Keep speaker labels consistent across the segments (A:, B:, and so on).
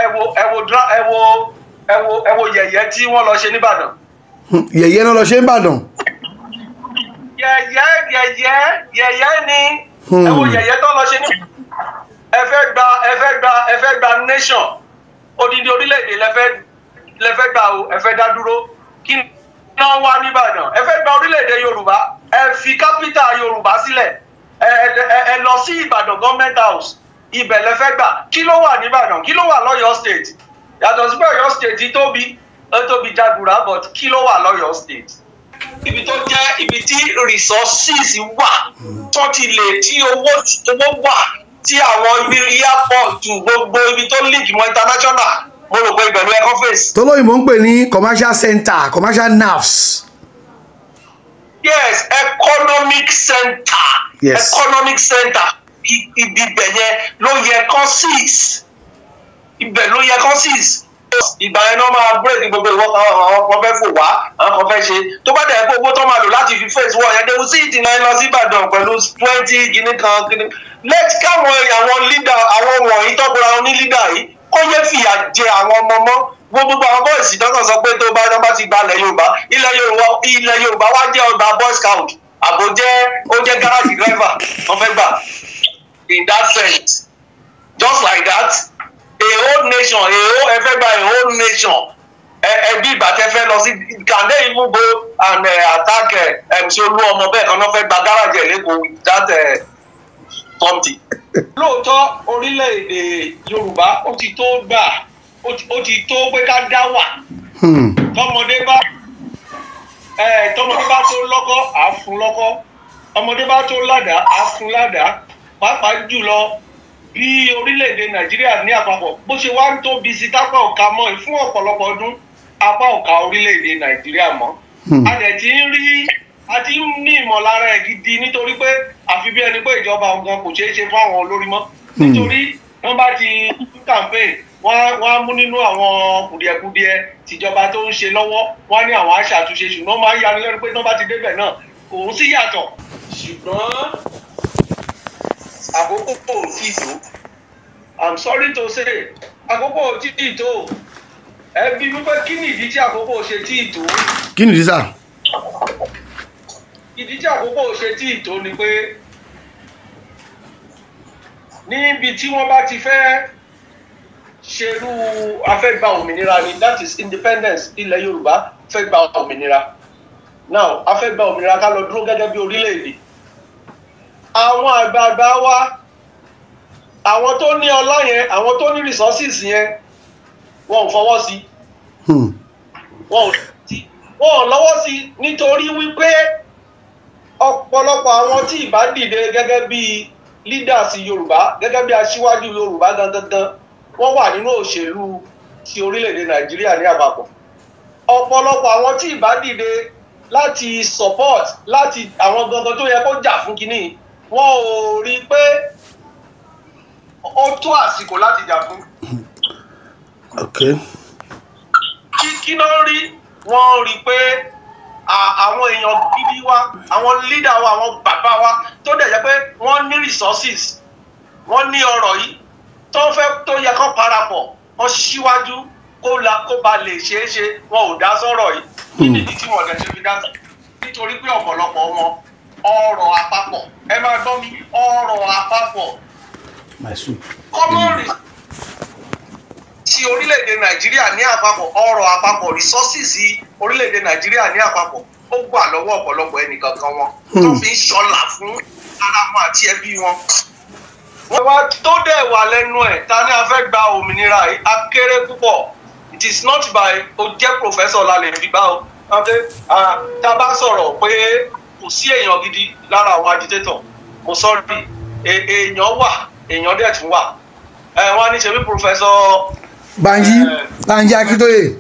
A: ẹ wo yẹ̀yẹ́ tí wọ́n lọ ṣe nìbàdàn.
B: Yẹ̀yẹ́ náà lọ ṣe nìbàdàn.
A: Yẹ̀yẹ́ ni ẹ wo yẹ̀yẹ́ tó lọ ṣe nìbàdàn. ẹ fẹ́ gba nation odidi orílẹ̀-èdè lẹ́fẹ́ gbà o ẹ fẹ́ dá dúró kí náà wá nìbàdàn ẹ fẹ́ gba orílẹ̀-èdè Yorùbá ẹ fi capital Yorùbá sílẹ̀ ẹ lọ sí Ìbàdàn government house ibẹ̀ lẹ́fẹ́ gbà kí ló wà nìbàdàn kí ló wà lọ́yọ̀ state yàtọ̀ sí pé Ọ̀yọ́ state tóbi jagura but kí ló wà lọ́yọ̀ state ibi tó jẹ́ ibi tí resources wà tó ti lè tí owó wà tí àwọn ibi airport gbogbo ibi tó link mọ́ international mo rò pé ìbẹ̀rù ẹ̀kọ́ face.
B: tolóyìnbó ń pè ní commercial center commercial nerves.
A: Yes, economic center.
B: Yes.
A: Economic center. Ibẹ̀ yẹn ló yẹ kán six. Ibẹ̀ ló yẹ kán six. Ìgbà yẹn náà máa break gbogbo ìwọ àwọn kan fẹ́ fò wá àwọn kan fẹ́ ṣe. Tó bá dẹ̀ pé owó tó máa lò láti fi face wọ̀ yẹn déwú sí ìdìnnà ẹ lọ sí Ìbàdàn pẹ̀lú 20 kìíní kan kìíní. Let káwọn àwọn leader àwọn wọ̀nyí tọ́kùnrin àwọn ní leader yìí kó yẹ fìyà jẹ àwọn ọmọ mọ́. Gbogbo àwọn bọ́ọ̀sì tọ́kàn sọ pé tó bá ti gba ilẹ̀ Yorùbá wá jẹ́ ọgbà boy scout àbò ó jẹ́ garage driver wọ́n fẹ́ gbà in that sense just like that a whole nation ẹ fẹ́ gba a whole nation ẹbí ìbàtẹ́ fẹ́ lọ sí can they even go and attack MC Olúọmọ bẹ́ẹ̀ kan náà fẹ́ gba garage ẹ̀ lẹ́kọ̀ọ́ that something. Lóòótọ́ orílẹ̀-èdè Yorùbá ó ti tó gbà ó ti tó pé ká dá wà tọmọdé bá tó lọ́kọ́ á fún lọ́kọ́ ọmọdé bá tó ládàá á fún ládàá pàápàá jùlọ bí orílẹ̀-èdè Nàìjíríà ní àpapọ̀ bó ṣe wá ń tóbi sí tápá ọ̀ka mọ́ fún ọ̀pọ̀lọpọ̀ ọdún apá ọ̀ka orílẹ̀-èdè Nàìjíríà mọ́ a dẹ̀ ti ń rí a ti ń ní ìmọ̀lára ẹ̀ gidi nítorí pé àfi bí ẹni pé ìjọba ọ̀gán kò ṣeé ṣe fún àwọn olórí mọ́ nítorí wọ́n bá ti campaign wọ́n á mú nínú àwọn kùdìẹ̀kudiẹ tìjọba tó ń ṣe lọ́wọ́ wọ́n á ní àwọn aṣàtúnṣe ṣùgbọ́n máa ń yani lẹ́nu pé tí wọ́n bá ti débẹ̀ náà kò ń sí yàtọ̀ ṣùgbọ́n àkókò kò tí ì tó I'm sorry to say àkókò ò tí ì tó ẹ bí wípé kí ni ìdí tí àkókò ṣe tí ì tó.
B: kí ni ìdí sà.
A: ìdí tí àkókò ṣe tí ì tó ni pé níbi tí wọ́n bá ti fẹ́ ṣerú afẹ́gbà òmìnira ni that is independence ilẹ̀ Yorùbá fẹ́ gba òmìnira now afẹ́gbà òmìnira ká lọ dúró gẹ́gẹ́ bí orílẹ̀-èdè àwọn àgbààgbà wa àwọn tó ní ọlá yẹn àwọn tó ní resources yẹn wọn ò fọwọ́ sí wọn ò lọ́wọ́ sí nítorí wípé ọ̀pọ̀lọpọ̀ àwọn tí ìbá dìde gẹ́gẹ́ bí leaders Yorùbá gẹ́gẹ́ bí aṣíwájú Yorùbá gangan wọ́n wà nínú òṣèlú ti orílẹ̀-èdè Nàìjíríà ní àpapọ̀ ọ̀pọ̀lọpọ̀ àwọn tí ìbá dìde láti support láti àwọn gangan tó yẹ kó jà fún kinní wọn ò rí pé ó tó àsìkò láti jà fún. kí náà rí wọ́n rí pé àwọn èèyàn gidi wa àwọn leader wa àwọn bàbá wa tó dẹ̀ jẹ́ pé wọ́n ní resources wọ́n ní ọrọ̀ yìí tó yẹ kó parapọ̀ wọ́n síwájú kó ba lè ṣeé ṣe wọn ò dá sọ́rọ̀ yìí kí nìdí tí wọ́n lè ṣe fi dá sí nítorí pé ọ̀pọ̀lọpọ̀ wọn ọrọ̀ àpapọ̀ ẹ máa gbọ́ mi ọrọ̀ àpapọ̀ kọ́mọ̀rì ti orílẹ̀-èdè Nàìjíríà ní àpapọ̀ ọrọ̀ àpapọ̀ resources orílẹ̀-èdè Nàìjíríà ní àpapọ̀ ó gbà lọ́wọ́ ọ̀pọ̀lọpọ̀ ẹnìkankan wọn tó fi ń ṣọlá fún ara wọn àti ẹbí wọn. wọ́n wá tó dẹ̀ wà lẹ́nu ẹ̀ ta ni a fẹ́ gba òmìnira yìí a kéré púpọ̀ it is not by o jẹ́ professor la lè fi gbá o tá a bá sọ̀rọ̀ pé kò sí èèyàn gidi lára àwọn agitator mo sọ́ọ́rì èèyàn wà èèyàn dẹ̀ tún wà wọ́n á ní ṣe bí professor
B: Banji Akintoye.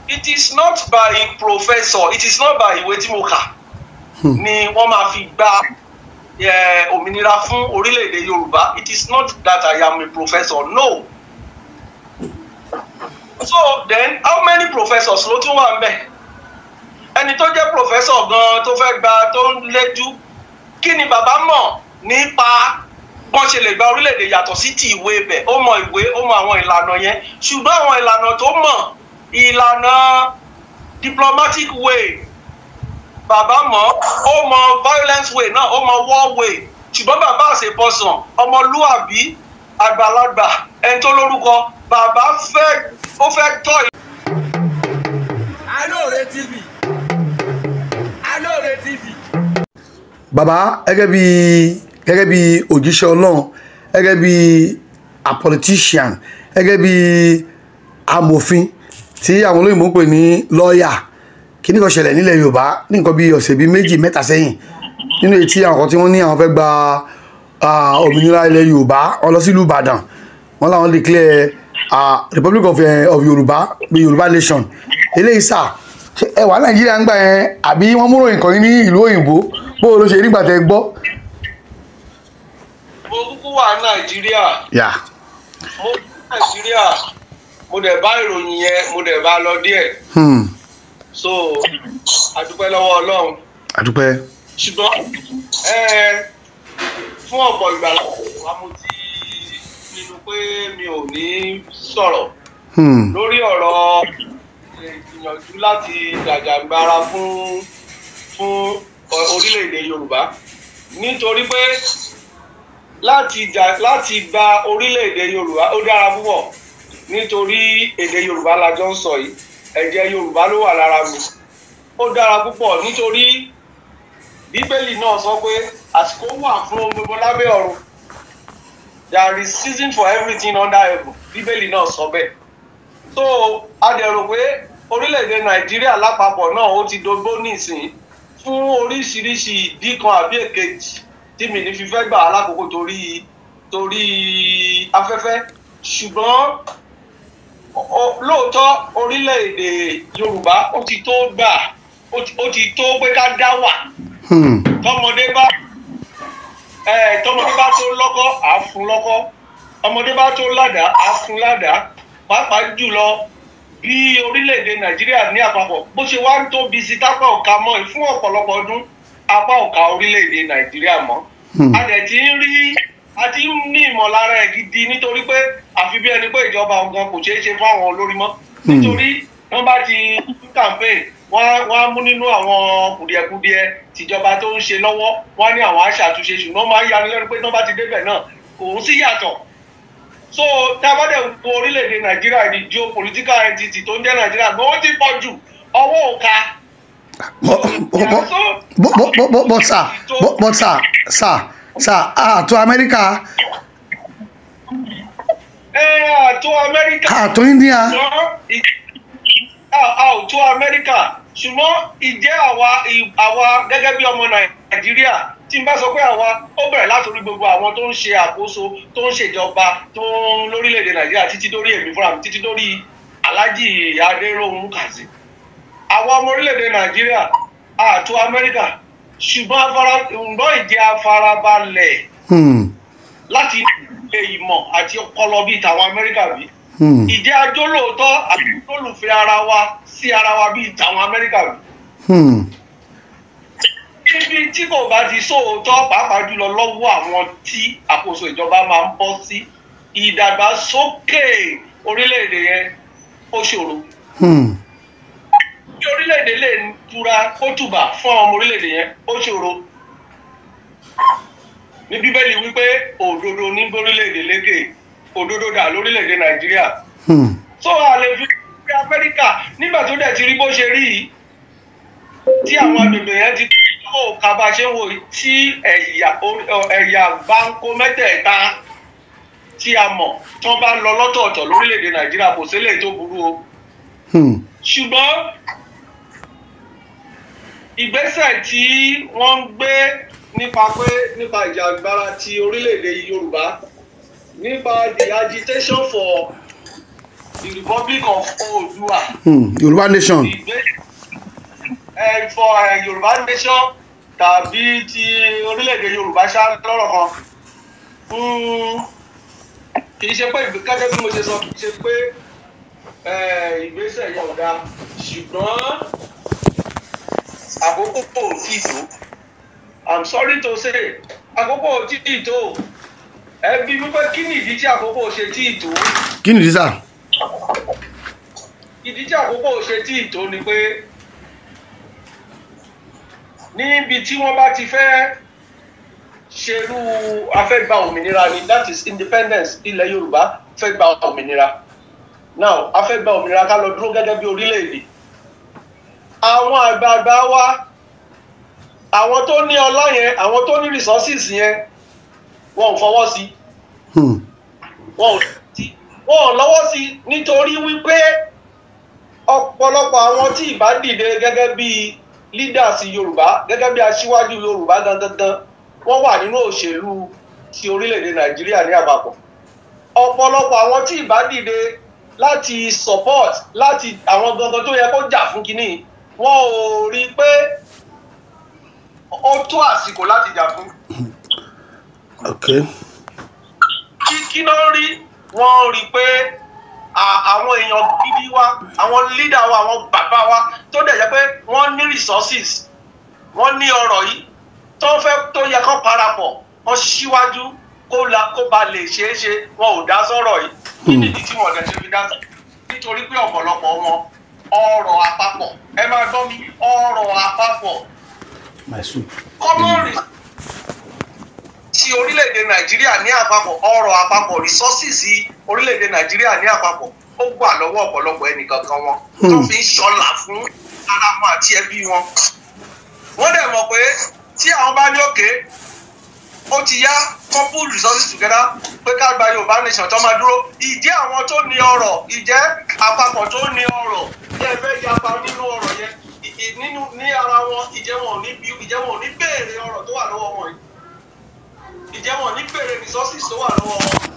A: It is not by professor it is not by ìwé tí mo kà ni wọ́n máa fi gba òmìnira fún orílẹ̀-èdè Yorùbá it is not that I am a professor no. So then how many professors ló tún wà ń bẹ̀ ẹni tó jẹ́ professor gan tó fẹ́ gba tó ń lẹ́jú kí ni bàbá mọ̀ nípa bọ́n ṣe lè gba orílẹ̀-èdè yàtọ̀ sí ti ìwé ibẹ̀ ó mọ ìwé ó mọ àwọn ìlànà yẹn ṣùgbọ́n àwọn ìlànà tó mọ̀ ìlànà diplomatic way bàbá mọ̀ ó mọ violence way náà ó mọ war way ṣùgbọ́n bàbá àṣepọ̀sàn ọmọlúwàbí àgbàlagbà ẹni tó lórúkọ bàbá ó fẹ́ tọ́.
C: Alore TV. Alore TV.
B: bàbá gẹ́gẹ́ bí òjíṣẹ́ Ọlọ́run gẹ́gẹ́ bí a politician gẹ́gẹ́ bí amòfin tí àwọn olóyìnbó ń pè ní lọ́ọ̀yà kí ní kan ṣẹlẹ̀ nílẹ̀ Yorùbá ní nǹkan bí ọ̀sẹ̀ bíi 2 mẹ́ta sẹ́yìn nínú etí àwọn kan tí wọ́n ní àwọn fẹ́ gba òmìnira ilẹ̀ Yorùbá wọ́n lọ sílùú Ìbàdàn wọ́n láwọn declare Republic of Yorùbá bí Yorùbá nation eléyìí sà ẹ wà Nàìjíríà ń gbà yẹn àbí wọ́n múrò nǹkan ní ìlú òyìnbó bó ló ṣe nígbà tẹ́ gbọ́.
A: mo kúkú wà Nàìjíríà mo dẹ̀ bá ìròyìn yẹn mo dẹ̀ bá lọ díẹ̀ so àdúpẹ́ lọ́wọ́ Ọlọ́run
B: àdúpẹ́.
A: ṣùgbọ́n fún ọ̀pọ̀ ìgbà wa mo ti pinnu pé mi ò ní sọ̀rọ̀ lórí ọ̀rọ̀ ìgbìyànjú láti jàjàgbara fún orílẹ̀-èdè Yorùbá nítorí pé láti gba orílẹ̀-èdè Yorùbá ó dára púpọ̀ nítorí èdè Yorùbá la jọ ń sọ yìí ẹ̀jẹ̀ Yorùbá ló wà lára mi ó dára púpọ̀ nítorí Bíbélì náà sọ pé àsìkò wà fún ohun gbogbo lábẹ́ ọ̀run there is season for everything under heaven Bíbélì náà sọ bẹ́ẹ̀ so a dẹ̀ rò pé orílẹ̀-èdè Nàìjíríà lápapọ̀ náà ó ti dogbó nísìnyí fún oríṣiríṣi ìdí kan àbí èkejì tí mi ní fi fẹ́ gbà á lákòókò torí afẹ́fẹ́ ṣùgbọ́n lóòótọ́ orílẹ̀-èdè Yorùbá ó ti tó gbà ó ti tó pé ká dá wà tọmọdé bá tó lọ́kọ́ á fún lọ́kọ́ ọmọdé bá tó ládàá á fún ládàá pàápàá jùlọ bí orílẹ̀-èdè Nàìjíríà ní àpapọ̀ bó ṣe wá ń tóbi sí tápá ọ̀ka mọ́ fún ọ̀pọ̀lọpọ̀ ọdún apá ọ̀ka orílẹ̀-èdè Nàìjíríà mọ́ a dẹ̀ ti ń rí a ti ń ní ìmọ̀lára ẹ̀ gidi nítorí pé àfi bí ẹni pé ìjọba ọ̀gán kò ṣeé ṣe fáwọn olórí mọ́ nítorí wọ́n bá ti campaign wọ́n á mú nínú àwọn kùdìẹ̀kudiẹ tìjọba tó ń ṣe lọ́wọ́ wọ́n á ní àwọn aṣàtúnṣe ṣùgbọ́n máa ń yanilẹ́nu pé tí wọ́n bá ti débẹ̀ náà kò ń sí yàtọ̀ so tá a bá dẹ̀ wo orílẹ̀-èdè Nàìjíríà ní geopolitical entity tó ń jẹ́ Nàìjíríà gan ó ti pọ̀ jù ọwọ́ òka.
B: sà àtò Amẹ́ríkà.
A: àtò Amẹ́ríkà.
B: àtò India.
A: àtò Amẹ́ríkà ṣùgbọ́n ìjẹ́ àwa gẹ́gẹ́ bí ọmọ Nàìjíríà tí n bá sọ pé àwa ó bẹ̀rẹ̀ látòrí gbogbo àwọn tó ń ṣe àkóso tó ń ṣèjọba tó ń lórílẹ̀‐èdè Nàìjíríà títí dórí èmi fúnra mi títí dórí Alhaji Adéròhun Kazeem àwa ọmọ orílẹ̀‐èdè Nàìjíríà àtò Amẹ́ríkà ṣùgbọ́n ìjẹ́ afárabalẹ̀ láti ilé ìmọ̀ àti ọpọlọ bíi tàwọn Amẹ́ríkà bí ìjẹ́ ajólóòótọ́ àti olùfẹ́ ara wa sí ara wa bíi tàwọn Amẹ́ríkà bí. Ibi tí kò bá ti sóòótọ́ pàápàá jùlọ lọ́wọ́ àwọn tí àkóso ìjọba máa ń bọ́ sí ìdàgbàsókè orílẹ̀-èdè yẹn ó ṣòro. Kí orílẹ̀-èdè lè tura kó tùbà fún àwọn ọmọ orílẹ̀-èdè yẹn ó ṣòro. Ní Bíbélì wípé òdodo ní orílẹ̀-èdè lékè òdodo dà lórílẹ̀-èdè Nàìjíríà. So a lè fi Amẹ́ríkà nígbà tó dẹ̀ ti rí bó ṣe rí yìí tí àwọn agbègbè yẹn ti tó kaba ṣe ń wo tí ẹ̀yà báńkó mẹ́tẹ̀ẹ̀ta tí a mọ̀ tí wọ́n bá ń lọ lọ́tọ̀ọ̀tọ̀ lórílẹ̀‐èdè Nàìjíríà kò sílẹ̀ tó burú o. ṣùgbọ́n ìgbésẹ̀ tí wọ́n ń gbé nípa ìjàgbara ti orílẹ̀‐èdè Yorùbá nípa the agitation for the Republic of Oòduà.
B: Yorùbá nation.
A: For Yorùbá nation tàbí ti orílẹ̀-èdè Yorùbá ṣá lọ́rọ̀ kan kì í ṣe pé gẹ́gẹ́ bí mo ṣe sọ kì í ṣe pé ìgbésẹ̀ yẹn ò dáa ṣùgbọ́n àkókò kò tí ì tó I'm sorry to say àkókò ò tí ì tó ẹ bí wípé kí ni ìdí tí àkókò ṣe tí ì tó.
B: kí ni ìdí sà.
A: ìdí tí àkókò ṣe tí ì tó ni pé níbi tí wọ́n bá ti fẹ́ ṣerú afẹ́gbà òmìnira ni that is independence ilẹ̀ Yorùbá fẹ́ gba òmìnira now afẹ́gbà òmìnira ká lọ dúró gẹ́gẹ́ bí orílẹ̀-èdè àwọn àgbààgbà wa àwọn tó ní ọlá yẹn àwọn tó ní resources yẹn wọn ò fọwọ́ sí wọn ò lọ́wọ́ sí nítorí wípé ọ̀pọ̀lọpọ̀ àwọn tí ìbá dìde gẹ́gẹ́ bí leaders Yorùbá gẹ́gẹ́ bí aṣíwájú Yorùbá gangan wọ́n wà nínú òṣèlú ti orílẹ̀-èdè Nàìjíríà ní àpapọ̀ ọ̀pọ̀lọpọ̀ àwọn tí ìbá dìde láti support láti àwọn gangan tó yẹ kó jà fún kínní wọn ò rí pé ó tó àsìkò láti jà fún. kí ló rí wọ́n rí pé àwọn èèyàn gidi wa àwọn leader wa àwọn bàbá wa tó dẹ̀ jẹ́ pé wọ́n ní resources wọ́n ní ọrọ̀ yìí tó fẹ́ tó yẹ kó parapọ̀ wọ́n síwájú kó ba lè ṣeé ṣe wọn ò dá sọ́rọ̀ yìí kí nìdí tí wọ́n dẹ̀ ṣe fi dá sí nítorí pé ọ̀pọ̀lọpọ̀ wọn ọrọ̀ àpapọ̀ ẹ máa gbọ́ mi ọrọ̀ àpapọ̀ kọ́mọ́rì ti orílẹ̀-èdè Nàìjíríà ní àpapọ̀ ọrọ̀ àpapọ̀ resources orílẹ̀-èdè Nàìjíríà ní àpapọ̀ ó gbà lọ́wọ́ ọ̀pọ̀lọpọ̀ ẹnìkankan wọn tó fi ń ṣọlá fún ara wọn àti ẹbí wọn. wọ́n dẹ̀ mọ̀ pé tí àwọn bá ní òkè ó ti yá couple resources together pé ká gba Yorùbá nation tó máa dúró ìjẹ́ àwọn tó ní ọrọ̀ ìjẹ́ àpapọ̀ tó ní ọrọ̀ jẹ́ fẹ́ yapa nínú ọrọ̀ yẹn ní ara wọn ìjẹ́ wọn ò ní béèrè ọrọ̀ tó wà lọ́wọ́ wọn yìí ìjẹ́ wọn ò ní béèrè resources tó wà lọ́wọ́ wọn.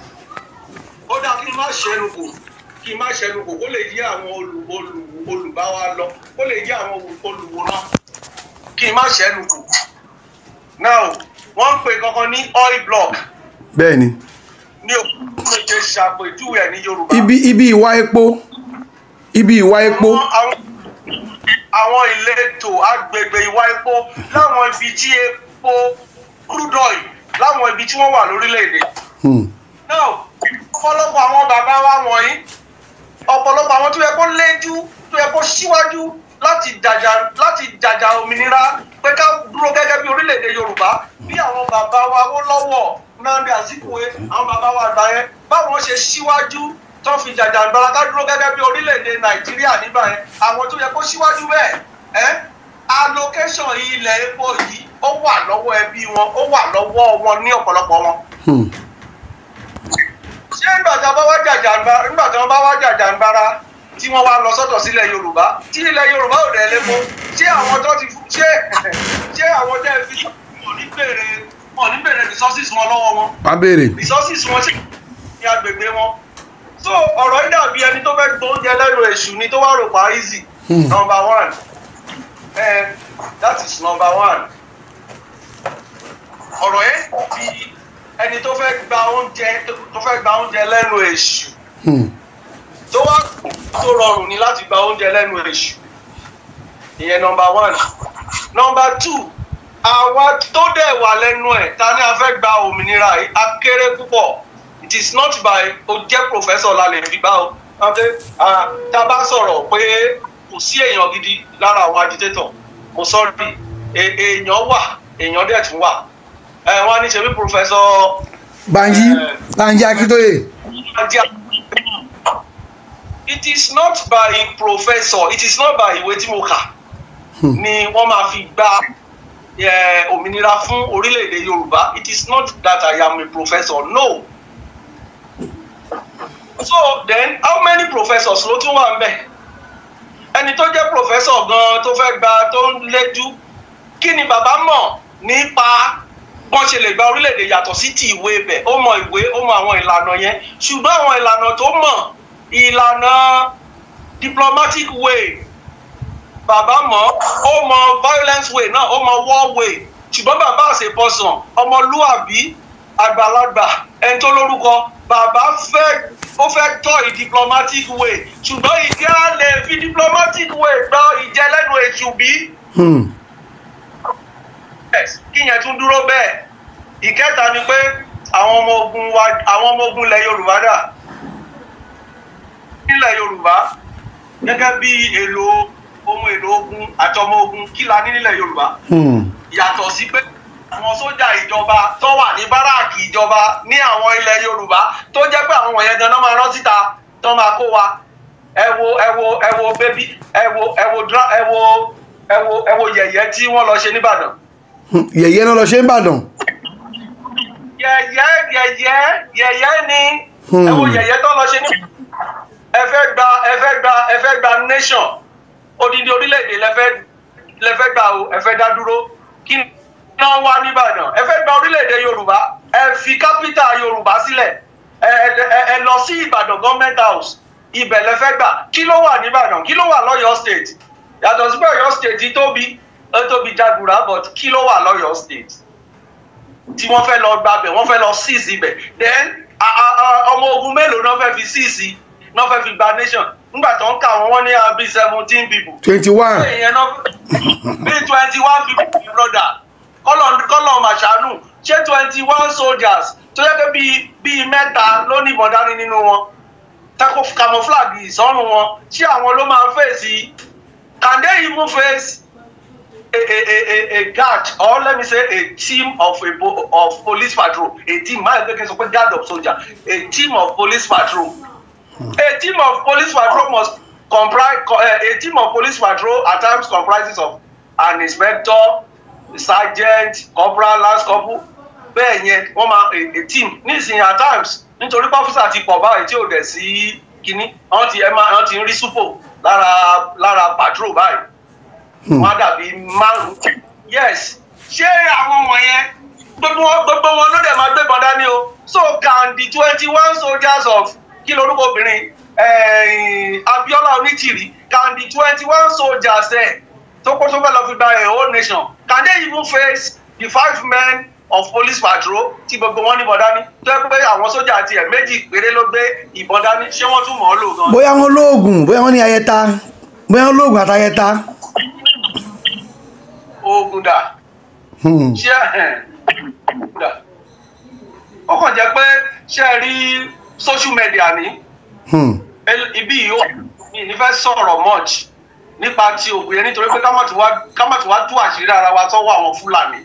A: ó dá kí n má ṣẹnu kò kó lè yí àwọn olùbá wa lọ kó lè yí àwọn olùwòran kí n má ṣẹnu kò. now wọ́n ń pè kankan ní oil block.
B: bẹ́ẹ̀ni.
A: ní òkú méje ṣàpèjúwe ẹ̀ ní Yorùbá.
B: ibi ìwà epo.
A: àwọn ìletò agbègbè ìwà epo láwọn ibi tí epo crude oil láwọn ibi tí wọ́n wà lórílẹ̀‐èdè. now ọ̀pọ̀lọpọ̀ àwọn bàbá wa wọ̀nyí ọ̀pọ̀lọpọ̀ àwọn tó yẹ kó léjú tó yẹ kó síwájú láti jàjà òmìnira pé ká dúró gẹ́gẹ́ bí orílẹ̀-èdè Yorùbá bí àwọn bàbá wa Awólọ́wọ̀ Nnamdi Azikiwe àwọn bàbá wa àgbà yẹn báwọn ṣe síwájú tó fi jàjàǹgbara ká dúró gẹ́gẹ́ bí orílẹ̀-èdè Nàìjíríà nígbà yẹn àwọn tó yẹ kó síwájú bẹ́ẹ̀ allocation ilẹ̀ epo yìí ó wà lọ́wọ́ ẹbí wọn ó wà lọ́wọ́ wọn ní ọ̀pọ̀lọpọ̀ wọn. ṣé nígbà tí wọ́n bá wá jàjàǹgbara tí wọ́n wá lọ sọ́tọ̀ sílẹ̀ Yorùbá tí ilẹ̀ Yorùbá ò dẹ̀ lépo ṣé àwọn tó ti ṣé àwọn tẹ́ fi wọn ní bèrè resources wọn lọ́wọ́ wọn.
B: wọ́n béèrè.
A: resources wọn ṣe ní agbègbè wọn. so ọ̀rọ̀ yìí dàbí ẹni tó fẹ́ gbóúnjẹ lẹ́nu èṣù ni tó wá rò pa easy. number one that is number one. ọ̀rọ̀ yẹn bí ẹni tó fẹ́ gba oúnjẹ lẹ́nu èṣù. tó wá tó rọrùn ni láti gba oúnjẹ lẹ́nu èṣù. ìyẹn number one. number two àwa tó dẹ̀ wà lẹ́nu ẹ̀ ta ni a fẹ́ gba òmìnira yìí a kéré púpọ̀ it is not by o jẹ́ professor la lè fi gbá o tá a bá sọ̀rọ̀ pé kò sí èèyàn gidi lára àwọn agitator mo sọ́ọ́rì èèyàn wà èèyàn dẹ̀ tún wà wọ́n á ní ṣe bí professor
B: Banji Akíntóyè.
A: it is not by professor it is not by ìwé tí mo kà ni wọ́n máa fi gba òmìnira fún orílẹ̀-èdè Yorùbá it is not that I am a professor no. so then how many professors ló tún wà ń bẹ̀ ẹni tó jẹ́ professor gan tó fẹ́ gba tó ń léjú kí ni bàbá mọ̀ nípa bọ́n ṣe lè gba orílẹ̀-èdè yàtọ̀ sí ti ìwé ibẹ̀ ó mọ ìwé ó mọ àwọn ìlànà yẹn ṣùgbọ́n àwọn ìlànà tó mọ̀ ìlànà diplomatic way bàbá mọ̀ ó mọ violence way náà ó mọ war way ṣùgbọ́n bàbá àṣepọ̀sàn ọmọlúàbí àgbàlagbà ẹni tó lórúkọ bàbá ó fẹ́ tọ́ diplomatic way ṣùgbọ́n ìjẹ́ á lè fi diplomatic way gbọ́ ìjẹ́ lẹ́nu èṣù bí. kí yẹn tún dúró bẹ́ẹ̀ ìkẹta ni pé àwọn ọmọ ogun ilẹ̀ Yorùbá dà nílẹ̀ Yorùbá gẹ́gẹ́ bí ohun èlò ogun àti ọmọ ogun kí la ní nílẹ̀ Yorùbá yàtọ̀ sí pé àwọn sójà ìjọba tó wà ní báràkì ìjọba ní àwọn ilẹ̀ Yorùbá tó jẹ́ pé àwọn wọ̀nyẹn ganan máa rán síta tó máa kó wa ẹ wo bébí ẹ wo yẹ̀yẹ́ tí wọ́n lọ ṣe nìbàdàn.
B: yẹ̀yẹ́ náà lọ ṣe nìbàdàn.
A: yẹ̀yẹ́ ni ẹ wo yẹ̀yẹ́ tó lọ ṣe nìbàdàn. ẹ fẹ́ gba nation odidi orílẹ̀-èdè lẹ fẹ́ gbà o ẹ fẹ́ dá dúró kí náà wá nìbàdàn ẹ fẹ́ gba orílẹ̀-èdè Yorùbá ẹ fi capital Yorùbá sílẹ̀ ẹ lọ sí Ìbàdàn government house ibẹ̀ lẹ fẹ́ gbà kí ló wà nìbàdàn kí ló wà lọ́yọ̀ state yàtọ̀ sí pé Ọ̀yọ́ state tóbi jagura but kí ló wà lọ́yọ̀ state tí wọ́n fẹ́ lọ gbàbẹ̀ wọ́n fẹ́ lọ seize ibẹ̀ then ọmọ ogun mélòó náà fẹ́ fi seize náà fẹ́ fi gba nation nígbà tó ń kà wọ́n ní bí 17 people.
B: 21.
A: bí 21 people brother kọ́lọ̀ màṣánù ṣé 21 soldiers tó yẹ kó bíi mẹ́ta ló ní ìbọn dání nínú wọn camouflage ìsọ́nù wọn ṣé àwọn ló máa fèsì can they even face a guard or let me say a team of police patrol a team máa ń gbé kí n sọ pé guard of soldier a team of police patrol. A team of police patrol must comprise. A team of police patrol at times comprises of an inspector, sergeant, corporal, lance corporal. Bẹ́ẹ̀ yẹn wọ́n máa a team nísìnyí at times nítorí pọ́físà ti pọ̀ báyìí tí ò dẹ̀ sí kínní wọ́n ti ń rí súpò lára patrol báyìí. Wọ́n á dàbí márùn-ún. Yes, ṣé àwọn wọ̀nyẹn gbogbo wọn ló dẹ̀ máa gbé bọ́dá ní o? So can the 21 soldiers of kí lorúkọ obìnrin Abiola Onitiri can the 21 soldiers tó fẹ́ lọ fi gba a whole nation can they even face the 5 men of police patrol tí gbogbo wọn ní ìbọn dání tó yẹ pé àwọn sójà tiẹ̀ méjì péré ló gbé ìbọn dání ṣé wọ́n tún mọ̀ ọ́ lò gan.
B: bóyá wọn lóògùn bóyá wọn ní ayẹta bóyá wọn lóògùn àtayẹta.
A: oògùn dà ṣé oògùn dà ó kàn jẹ́ pé ṣe rí social media ni ibi yìí mi ní fẹ́ sọ̀rọ̀ much nípa ti ògùn yẹn nítorí pé ká má ti wá tú àṣírí ara wa sọ́wọ́ àwọn Fúlàní.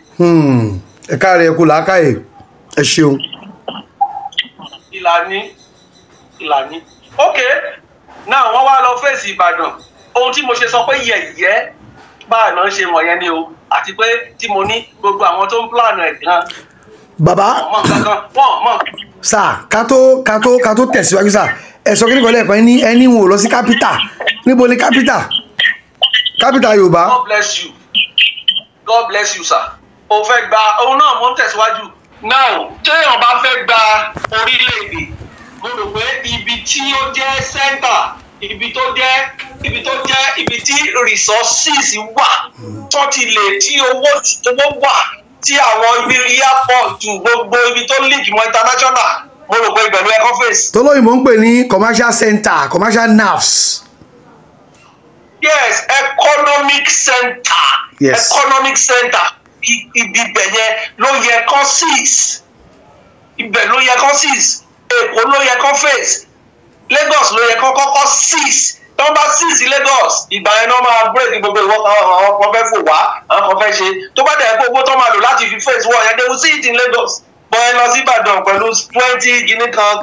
B: ẹ káàárẹ̀ ẹ kú làákàyè ẹ ṣeun.
A: ìlàní ok náà wọ́n wá lọ fèsì Ìbàdàn ohun tí mo ṣe sọ pé yẹ̀yẹ́ báà náà ṣe wọ̀nyẹn ni o àti pé tí mo ní gbogbo àwọn tó ń plan ẹ̀ gan.
B: bàbá sà ká tó tẹ̀síwájú sà ẹ sọ kí nìkan lẹ́ẹ̀kan ẹni wọn ò lọ sí kápítà níbo ni kápítà Yorùbá.
A: God bless you sir. o fẹ́ gba òun náà mo ń tẹ̀síwájú. now téèyàn bá fẹ́ gba orílẹ̀-èdè mo rò pé ibi tí ó jẹ́ center ibi tí resources wà tó ti lè tí owó wà tí àwọn ibi airport gbogbo ibi tó link mọ́ international mo rò pé ìbẹ̀rù ẹ̀kọ́ face.
B: tolóyìnbó ń pè ní commercial center commercial nerves.
A: yes economic center. Yes. Economic center ibi bẹ̀yẹn ló yẹ kán seize ibẹ̀ ló yẹ kán seize Èkó ló yẹ kán face Lagos ló yẹ kán kọ́kọ́ seize tó bá seize Lagos ìgbà yẹn náà máa break gbogbo ìwọ àwọn kan fẹ́ fò wá àwọn kan fẹ́ ṣe tó bá dẹ̀ pé owó tó máa lò láti fi face wọ́n yẹn they will see it in Lagos bọ́ ẹ lọ sí Ìbàdàn pẹ̀lú 20 guinea kan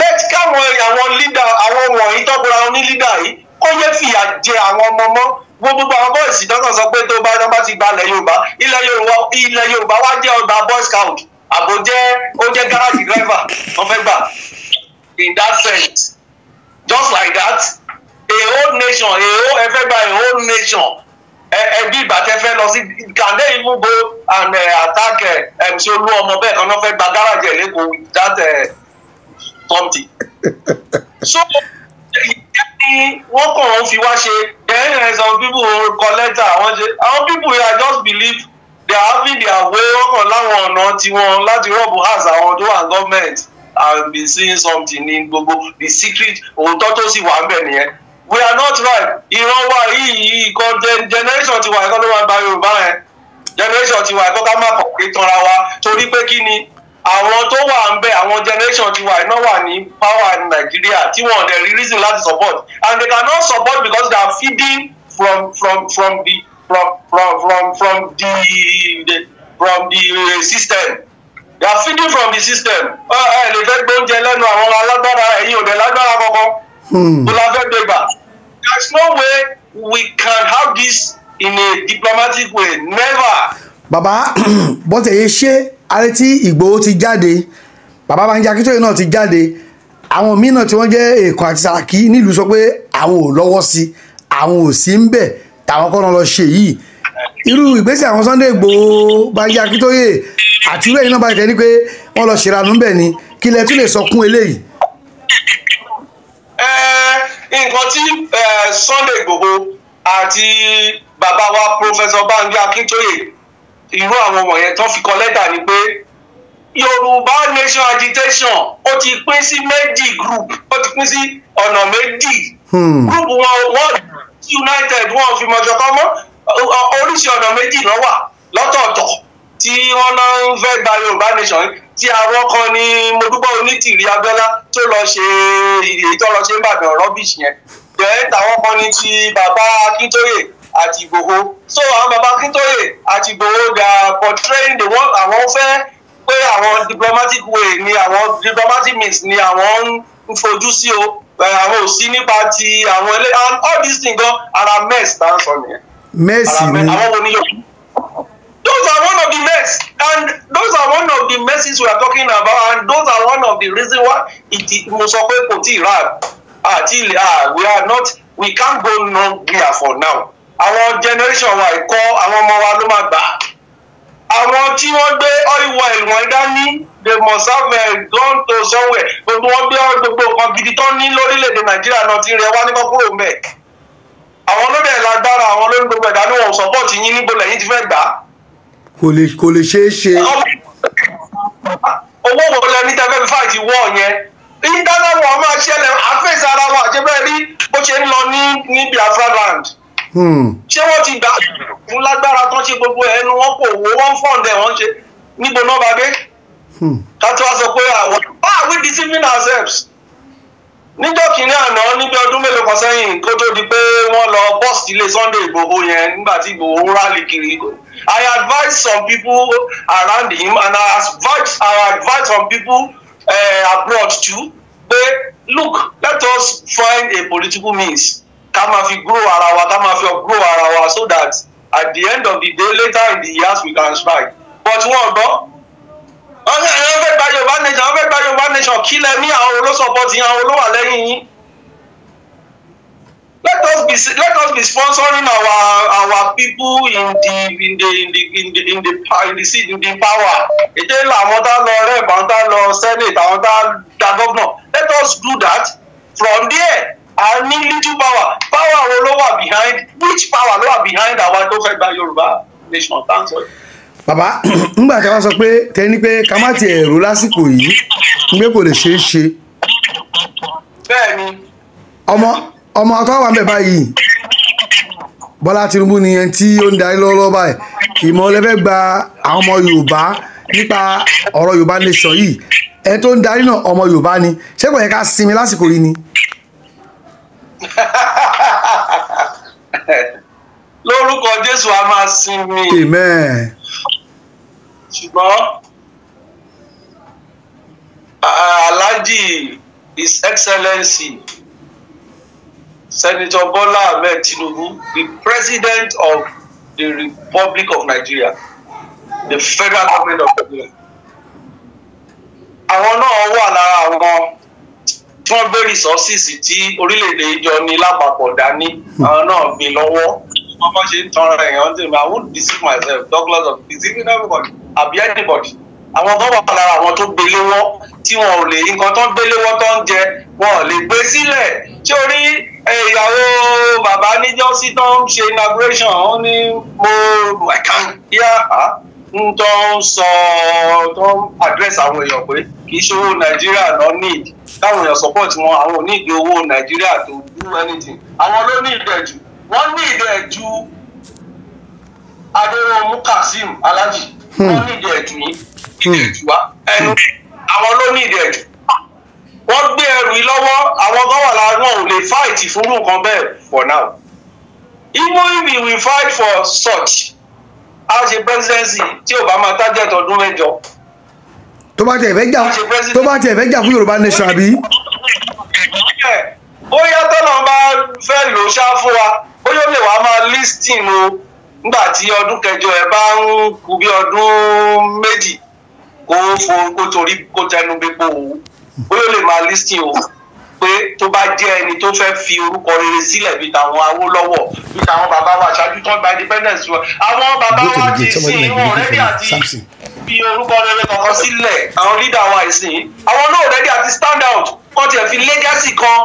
A: let káwọn àwọn leader àwọn wọ̀nyí tọ́kùnrin àwọn ní leader yìí kó yẹ fìyà jẹ àwọn ọmọ mọ́ gbogbo àwọn boys dọ́kàn sọ pé tó bá ti gba ilẹ̀ Yorùbá wá jẹ́ ọgbà boy scout àbò ó jẹ́ garage driver wọ́n fẹ́ gbà in that sense just like that a whole nation ẹ fẹ́ gba a whole nation ẹbí ìbàtẹ́ fẹ́ lọ sí can they even go and attack ṣe olú ọmọ bẹ́ẹ̀ kan náà fẹ́ gba garage ẹ̀ lẹ́kọ̀ọ́ with that something so wọ́n kàn ń fi wá ṣe then some people collect àwọn ṣe àwọn people here just believe they are having their way wọ́n kàn láwọn ọ̀nà tiwọn láti rọ́ọ̀bù house àwọn tó wà government and be seeing something ní gbogbo the secret òótọ́ tó sì wà ń bẹ̀ nìyẹn we are not right ìran wa yìí kan generation tiwa ẹ̀kọ́ ló máa gba Yorùbá yẹn generation tiwa ẹ̀kọ́ ká má kọ̀ pé tanra wa torí pé kí ni àwọn tó wà ń bẹ àwọn generation ti wà iná wà ní power ní Nàìjíríà tí wọn dẹ̀ rí reason láti support and they cannot support because they are feeding from the system. They are feeding from the system. Ẹ lè fẹ́ gbóúnjẹ lẹ́nu àwọn alágbára ẹ̀yin ò dẹ̀ lágbára kankan. Tó la fẹ́ gbé gbà. There is no way we can have this in a diplomatic way. Never.
B: Bàbá bọ́tẹ̀ yé ṣé ààrẹ tí Ìgbòho ti jáde bàbá Banji Akíntóyè náà ti jáde àwọn míì náà tí wọ́n jẹ́ Èkó àti Sàràkí nílùú sọ pé àwọn ò lọ́wọ́ sí àwọn ò sí ń bẹ̀ táwọn kọ́ náà lọ ṣe yìí irú ìgbésẹ̀ àwọn Sunday Ìgbòho Banji Akíntóyè àti irú ẹ̀yìn náà bá jẹ́ ní pé wọ́n lọ ṣèrànú bẹ̀ ni kí lẹ tún lè sọ kún eléyìí.
A: Nǹkan tí Sunday Ìgbòho àti bàbá wa Professor Banji Akíntóyè irú àwọn wọ̀nyẹn tó fi kọ lẹ́tà ni pé Yorùbá nation agitation ó ti pín sí méjì group ó ti pín sí ọ̀nà méjì group wọn united wọn fi mọ̀jọ̀ kọ́ mọ́ oríṣi ọ̀nà méjì ló wà lọ́tọ̀ọ̀tọ̀ tí wọ́n náà ń fẹ́ gba Yorùbá nation tí àwọn kan ní Modúpẹ́ Onítìrí Abíọ́lá tó lọ ṣe èyí tó lọ ṣe ń bàdàn rubbish yẹn bẹ́ẹ̀ táwọn kan ní ti bàbá Akíntóyè àti Ìgbòho so àwọn bàbá Akíntóyè àti Ìgbòho ga portraying the one àwọn fẹ́ pé àwọn diplomatic way ni àwọn diplomatic means ni àwọn ń fojú sí o àwọn ò sí nípa ti àwọn ilé and all these things gan ara mess tá n sọ nìyẹn.
B: mess ni
A: àwọn wo ni yóò. Those are one of the mess and those are one of the messes we are talking about and those are one of the reasons why mo sọ pé kò tí ì rà àti we can't go nowhere for now. Àwọn generation wa ìkọ́ àwọn ọmọ wa ló máa gbà. Àwọn tí wọ́n gbé oil well wọ́n dání they must have gone to somewhere. Gbogbo wọn gbé gbogbo nǹkan gidi tó ní lórílẹ̀‐èdè Nàìjíríà náà ti rẹ̀ wá ní kọ́kúrò mẹ́. Àwọn ló dẹ̀ lágbára àwọn ló ń gbogbo ẹ̀dá ní wọn support yín níbo lẹ́yìn ti fẹ́ gbà.
B: Kò lè ṣeé ṣe.
A: Owó wo lẹni tẹ́ fẹ́ fi fight wọ́ yẹn? Ìdáná wọn máa ṣẹlẹ̀ àfẹ́sẹ̀ ara wa àti bẹ́ẹ̀ rí bó ṣe ń lọ ní Biafra land. Ṣé wọ́n ti gbà fún lágbára tán ṣe gbogbo ẹnu wọn kò wó wọ́n fọ̀ǹdẹ̀ wọ́n ṣe níbo náà bá dé? Ká tó wá sọ pé àwọn are we deceiving ourselves? Níjọ́ kìíní àná níbi ọdún mélòó kan sẹ́yìn kó tó di pé wọ́n lọ bọ́ọ̀sì ilé Sunday Ìgbòho yẹn nígbà tí Ìgbòho ń rálì kiri. I advise some people around him and I advise some people abroad too. But look, let us find a political means. Ká máa fi grow ara wa, ká máa fi grow ara wa so that at the end of the day, later in the years we can strike. But wọ́n gbọ́. Wọ́n fẹ́ gba Yorùbá nation kí lẹ ní àwọn olóṣọpọ̀ tí àwọn olówà lẹ́yìn yín. Let us be sponsoring our people in the power. Èdè làwọn tá lọ rep, àwọn tá lọ senate, àwọn tá da governor. Let us do that from there. I need little power. Power wo ló wà behind? Which power ló wà behind àwa tó fẹ́ gba Yorùbá nation? Thanks.
B: Bàbá ńgbà tí a bá sọ pé tẹni pé ká má tiẹ̀ rò lásìkò yìí ń gbé kò lè ṣeé ṣe.
A: Bẹ́ẹ̀ni.
B: ọmọ akọ́ wà ń bẹ̀ báyìí Bọ́lá Tinubu ni ẹni tí ó ń darí lọ́wọ́lọ́wọ́ báyìí ìmọ̀ lẹ́fẹ́ gba àwọn ọmọ Yorùbá nípa ọ̀rọ̀ Yorùbá nation yìí ẹni tó ń darí náà ọmọ Yorùbá ni ṣé kò yẹ ká sinmi lásìkò yìí ni.
A: Lórúkọ Jésù a máa sinmi.
B: Amen.
A: Ṣùgbọ́n Alhaji His Excellency Senator Bola Ahmed Tinubu, the President of the Republic of Nigeria, the Federal Government of Nigeria. Àwọn náà wà lára àwọn tí wọ́n gbé resources tí orílẹ̀-èdè ìjọ ní lápapọ̀ dání àwọn náà gbé lọ́wọ́. Wọ́n bá ṣe ń tan ara èèyàn tí I won't deceive myself, Douglas of deceiving everybody, àbí anybody. Àwọn kan wà lára àwọn tó gbé léwọ́ tí wọn ò lè nǹkan tó ń gbé léwọ́ tó ń jẹ wọn ò lè gbé sílẹ̀. Ṣé o rí ìyàwó bàbá níjọ́sí tó ń ṣe inauguration ó ní I can hear ń tó ń sọ tó ń address àwọn èèyàn pé kì í ṣe owó Nàìjíríà náà need káwọn èèyàn support wọn àwọn ò ní ìdí owó Nàìjíríà to do anything. Àwọn ló ní ìdẹ̀jù wọ́n ní ìdẹ̀jù Adéròmú Kazeem Alhaji wọ́n ní ìdẹ̀jù yìí ìdẹ̀jù wa ẹnu àwọn ló ní ìdẹ̀jù wọ́n gbé ẹrù yìí lọ́wọ́ àwọn kan wà lára wọn ò lè fight fún nǹkan bẹ́ẹ̀ for now even if we will fight for such a ṣe presidency tí ò bá máa target ọdún 8
B: tó bá tiẹ̀ fẹ́ jà fún Yorùbá nation àbí.
A: bóyá tọ́nà bá fẹ́ lò ṣá fún wa bóyá ó lè wá máa listing o nígbà tí ọdún kẹjọ ẹ bá ń kù bí ọdún méjì kó torí kó tẹnu gbépo òun bóyá ó lè máa listing o pé tó bá jẹ́ ẹni tó fẹ́ fi orúkọ rere sílẹ̀ bíi tàwọn Awólọ́wọ̀ bíi tàwọn bàbá wa ṣáájú tó gba independence wa àwọn bàbá wa ti sìn wọn rẹ́dí àti fi orúkọ rere kankan sílẹ̀ àwọn leader wa ìsìn àwọn náà rẹ́dí àti stand out wọ́n ti fi legacy kan.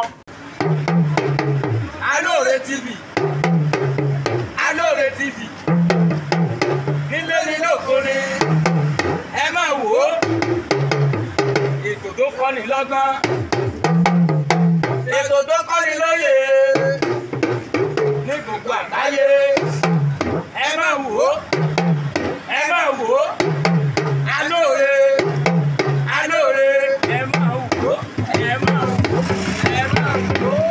C: Alore TV nílé nílé òkúre ẹ máa wò ó ètò tó kọ́ni lọ́gbọ́n ètò tó kọ́ni lóye ní gbogbo àgbáyé ẹ máa wò ó Alore ẹ máa wò ó.